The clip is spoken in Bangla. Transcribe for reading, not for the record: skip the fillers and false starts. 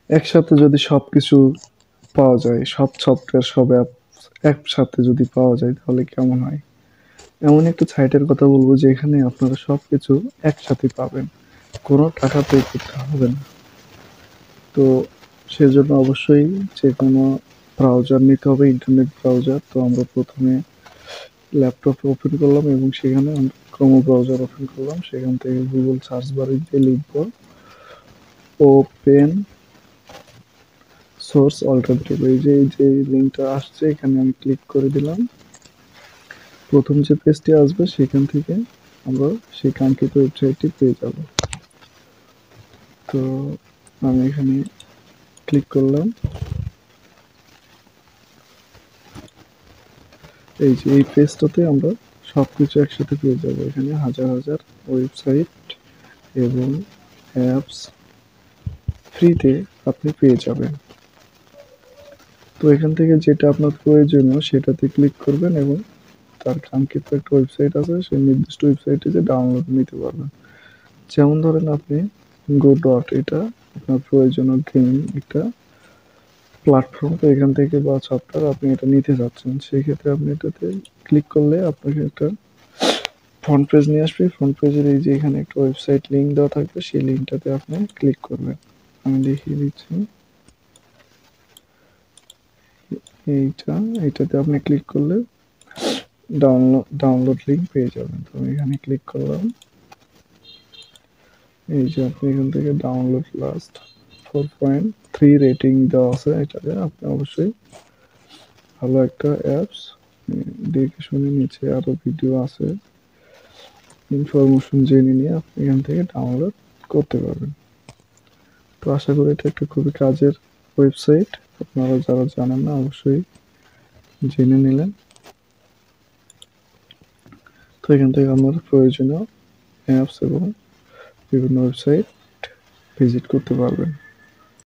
একসাথে যদি সবকিছু পাওয়া যায়, সব সফটওয়্যার, সব অ্যাপ একসাথে যদি পাওয়া যায় তাহলে কেমন হয়? এমন একটা সাইটের কথা বলবো যেখানে আপনারা সবকিছু একসাথে পাবেন। কোনো টাকা পে করতে হবে না। তো সেজন্য অবশ্যই যেকোনো ব্রাউজার নিতে হবে, ইন্টারনেট ব্রাউজার। তো আমরা প্রথমে ল্যাপটপে ওপেন করলাম এবং সেখানে আমরা ক্রোম ব্রাউজার ওপেন করলাম। সেখান থেকে গুগল সার্চ বারে গিয়ে লিখব ওপেন সোর্স অল্টারনেটিভ। এই যে লিঙ্কটা আসছে এখানে আমি ক্লিক করে দিলাম। প্রথম যে পেজটি আসবে সেখান থেকে আমরা সেই কাঙ্ক্ষিত ওয়েবসাইটটি পেয়ে যাব। তো আমি এখানে ক্লিক করলাম। এই যে এই পেজটাতে আমরা সবকিছু একসাথে পেয়ে যাব। এখানে হাজার হাজার ওয়েবসাইট এবং অ্যাপস ফ্রিতে আপনি পেয়ে যাবেন। তো এখান থেকে যেটা আপনার প্রয়োজনীয় সেটাতে ক্লিক করবেন এবং তার কাঙ্ক্ষিত একটা ওয়েবসাইট আছে, সেই নির্দিষ্ট ওয়েবসাইটে যে ডাউনলোড নিতে পারবেন। যেমন ধরেন আপনি গো.ডট, এটা আপনার প্রয়োজনীয় গেম একটা প্ল্যাটফর্ম। তো এখান থেকে বা সফটওয়্যার আপনি এটা নিতে যাচ্ছেন, সেই ক্ষেত্রে আপনি এটাতে ক্লিক করলে আপনাকে একটা ফ্রন্ট পেজ নিয়ে আসবে। ফ্রন্ট পেজের এই যে এখানে একটা ওয়েবসাইট লিঙ্ক দেওয়া থাকবে, সেই লিঙ্কটাতে আপনি ক্লিক করবেন। আমি দেখিয়ে দিচ্ছি। এইটাতে আপনি ক্লিক করলে ডাউনলোড লিঙ্ক পেয়ে যাবেন। তো আমি এখানে ক্লিক করলাম। এই যে আপনি এখান থেকে ডাউনলোড লাস্ট 4.3 রেটিং দেওয়া আছে, এটাতে আপনি অবশ্যই ভালো একটা অ্যাপস। দেখে শুনে নিচে আরো ভিডিও আছে, ইনফরমেশন জেনে নিয়ে আপনি এখান থেকে ডাউনলোড করতে পারবেন। তো আশা করি এটা একটা খুবই কাজের ওয়েবসাইট। আপনারা যারা জানেন না অবশ্যই জেনে নিলেন। তো এখান থেকে আমার প্রয়োজনীয় অ্যাপস এবং বিভিন্ন ওয়েবসাইট ভিজিট করতে পারবেন।